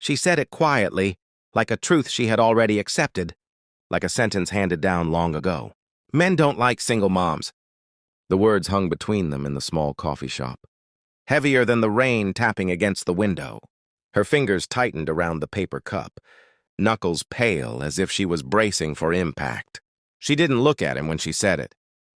She said it quietly, like a truth she had already accepted, like a sentence handed down long ago. Men don't like single moms. The words hung between them in the small coffee shop, heavier than the rain tapping against the window. Her fingers tightened around the paper cup, knuckles pale as if she was bracing for impact. She didn't look at him when she said it.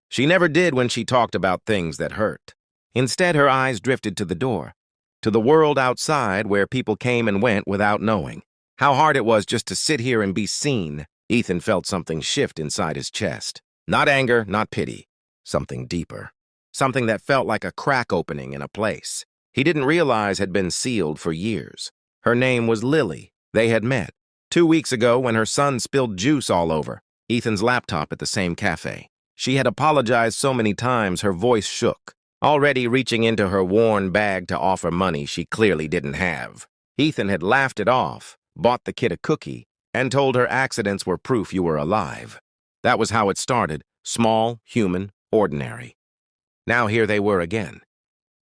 She never did when she talked about things that hurt. Instead, her eyes drifted to the door, to the world outside where people came and went without knowing. How hard it was just to sit here and be seen. Ethan felt something shift inside his chest. Not anger, not pity. Something deeper. Something that felt like a crack opening in a place he didn't realize had been sealed for years. Her name was Lily. They had met 2 weeks ago when her son spilled juice all over Ethan's laptop at the same cafe. She had apologized so many times her voice shook, already reaching into her worn bag to offer money she clearly didn't have. Ethan had laughed it off, bought the kid a cookie, and told her accidents were proof you were alive. That was how it started, small, human, ordinary. Now here they were again.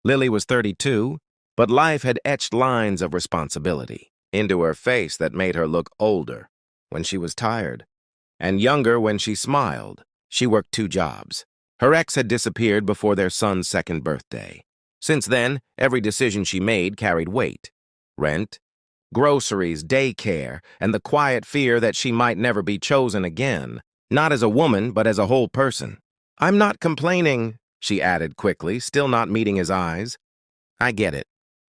Lily was 32, but life had etched lines of responsibility into her face that made her look older when she was tired, and younger when she smiled. She worked 2 jobs. Her ex had disappeared before their son's 2nd birthday. Since then, every decision she made carried weight. Rent, groceries, daycare, and the quiet fear that she might never be chosen again, not as a woman, but as a whole person. "I'm not complaining," she added quickly, still not meeting his eyes. "I get it.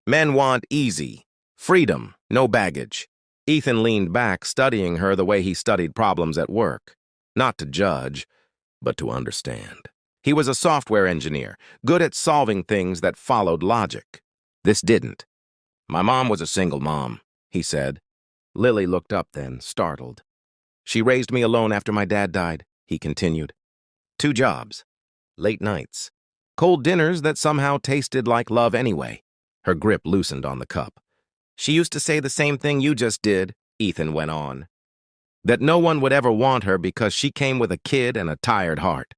Men want easy, freedom, no baggage." Ethan leaned back, studying her the way he studied problems at work. Not to judge, but to understand. He was a software engineer, good at solving things that followed logic. This didn't. "My mom was a single mom," he said. Lily looked up then, startled. "She raised me alone after my dad died," he continued. 2 jobs. Late nights. Cold dinners that somehow tasted like love anyway. Her grip loosened on the cup. "She used to say the same thing you just did," Ethan went on. "That no one would ever want her because she came with a kid and a tired heart."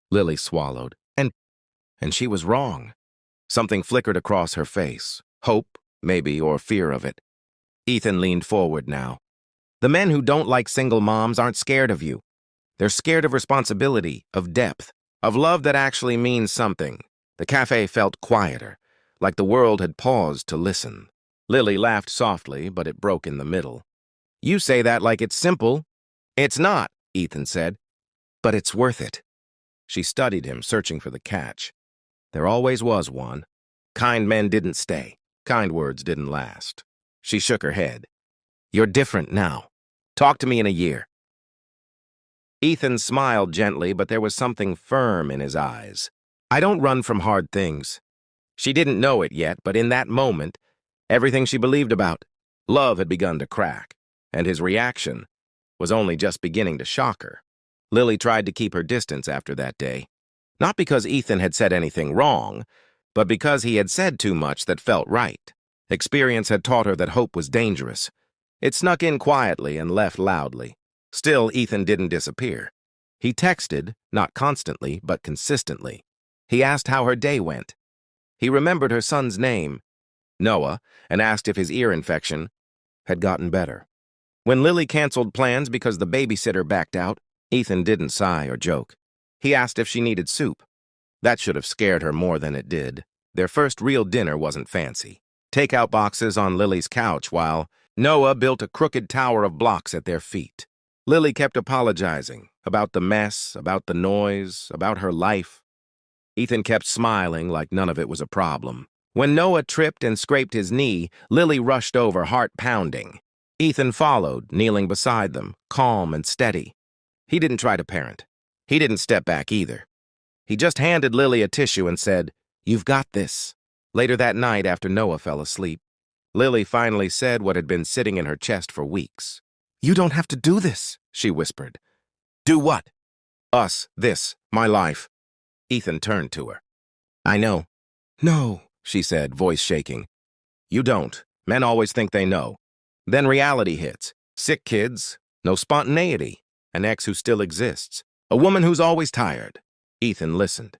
Lily swallowed. And she was wrong. Something flickered across her face. Hope, maybe, or fear of it. Ethan leaned forward now. "The men who don't like single moms aren't scared of you. They're scared of responsibility, of depth, of love that actually means something." The cafe felt quieter, like the world had paused to listen. Lily laughed softly, but it broke in the middle. "You say that like it's simple." "It's not," Ethan said. "But it's worth it." She studied him, searching for the catch. There always was one. Kind men didn't stay. Kind words didn't last. She shook her head. "You're different now. Talk to me in a year." Ethan smiled gently, but there was something firm in his eyes. "I don't run from hard things." She didn't know it yet, but in that moment, everything she believed about love had begun to crack, and his reaction was only just beginning to shock her. Lily tried to keep her distance after that day, not because Ethan had said anything wrong, but because he had said too much that felt right. Experience had taught her that hope was dangerous. It snuck in quietly and left loudly. Still, Ethan didn't disappear. He texted, not constantly, but consistently. He asked how her day went. He remembered her son's name, Noah, and asked if his ear infection had gotten better. When Lily canceled plans because the babysitter backed out, Ethan didn't sigh or joke. He asked if she needed soup. That should have scared her more than it did. Their first real dinner wasn't fancy. Takeout boxes on Lily's couch while Noah built a crooked tower of blocks at their feet. Lily kept apologizing about the mess, about the noise, about her life. Ethan kept smiling like none of it was a problem. When Noah tripped and scraped his knee, Lily rushed over, heart pounding. Ethan followed, kneeling beside them, calm and steady. He didn't try to parent. He didn't step back either. He just handed Lily a tissue and said, "You've got this." Later that night, after Noah fell asleep, Lily finally said what had been sitting in her chest for weeks. "You don't have to do this," she whispered. "Do what?" "Us, this, my life." Ethan turned to her. "I know." "No," she said, voice shaking. "You don't. Men always think they know. Then reality hits. Sick kids, no spontaneity, an ex who still exists, a woman who's always tired." Ethan listened.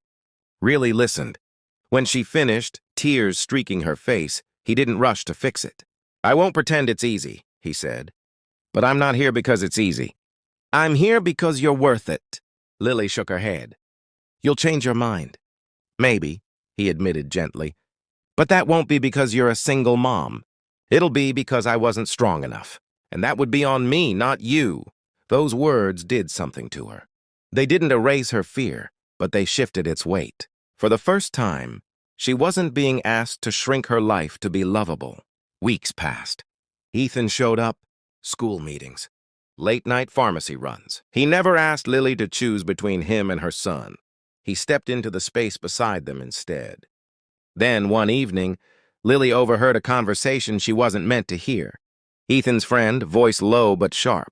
Really listened. When she finished, tears streaking her face, he didn't rush to fix it. I won't pretend it's easy, he said. But I'm not here because it's easy. I'm here because you're worth it. Lily shook her head. You'll change your mind. Maybe, he admitted gently. But that won't be because you're a single mom. It'll be because I wasn't strong enough. And that would be on me, not you. Those words did something to her. They didn't erase her fear, but they shifted its weight. For the first time, she wasn't being asked to shrink her life to be lovable. Weeks passed. Ethan showed up, school meetings, late-night pharmacy runs. He never asked Lily to choose between him and her son. He stepped into the space beside them instead. Then, one evening, Lily overheard a conversation she wasn't meant to hear. Ethan's friend, voice low but sharp.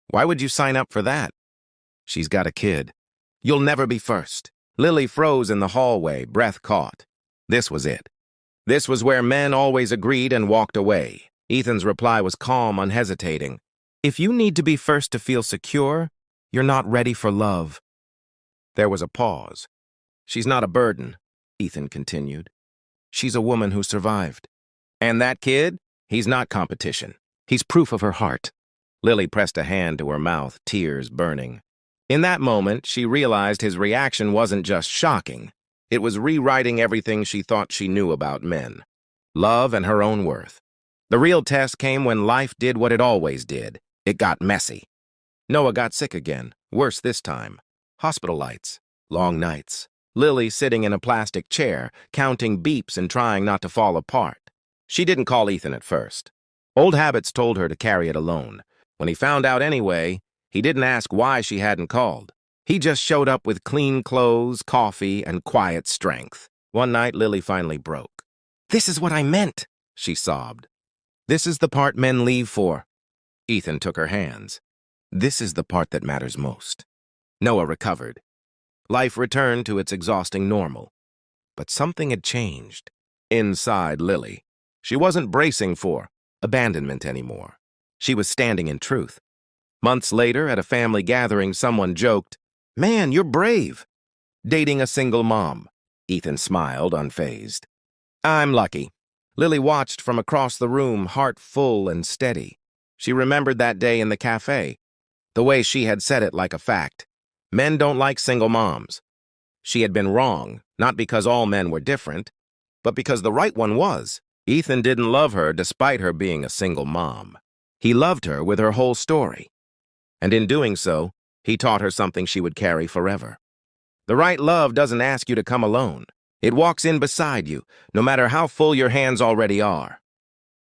Why would you sign up for that? She's got a kid. You'll never be first. Lily froze in the hallway, breath caught. This was it. This was where men always agreed and walked away. Ethan's reply was calm, unhesitating. If you need to be first to feel secure, you're not ready for love. There was a pause. She's not a burden, Ethan continued. She's a woman who survived. And that kid? He's not competition. He's proof of her heart. Lily pressed a hand to her mouth, tears burning. In that moment, she realized his reaction wasn't just shocking. It was rewriting everything she thought she knew about men. Love and her own worth. The real test came when life did what it always did. It got messy. Noah got sick again, worse this time. Hospital lights, long nights. Lily sitting in a plastic chair, counting beeps and trying not to fall apart. She didn't call Ethan at first. Old habits told her to carry it alone. When he found out anyway, he didn't ask why she hadn't called. He just showed up with clean clothes, coffee, and quiet strength. One night, Lily finally broke. This is what I meant, she sobbed. This is the part men leave for. Ethan took her hands. This is the part that matters most. Noah recovered. Life returned to its exhausting normal. But something had changed. Inside Lily. She wasn't bracing for abandonment anymore. She was standing in truth. Months later, at a family gathering, someone joked, "Man, you're brave." Dating a single mom. Ethan smiled, unfazed. I'm lucky. Lily watched from across the room, heart full and steady. She remembered that day in the café, the way she had said it like a fact. Men don't like single moms. She had been wrong, not because all men were different, but because the right one was. Ethan didn't love her despite her being a single mom. He loved her with her whole story. And in doing so, he taught her something she would carry forever. The right love doesn't ask you to come alone. It walks in beside you, no matter how full your hands already are.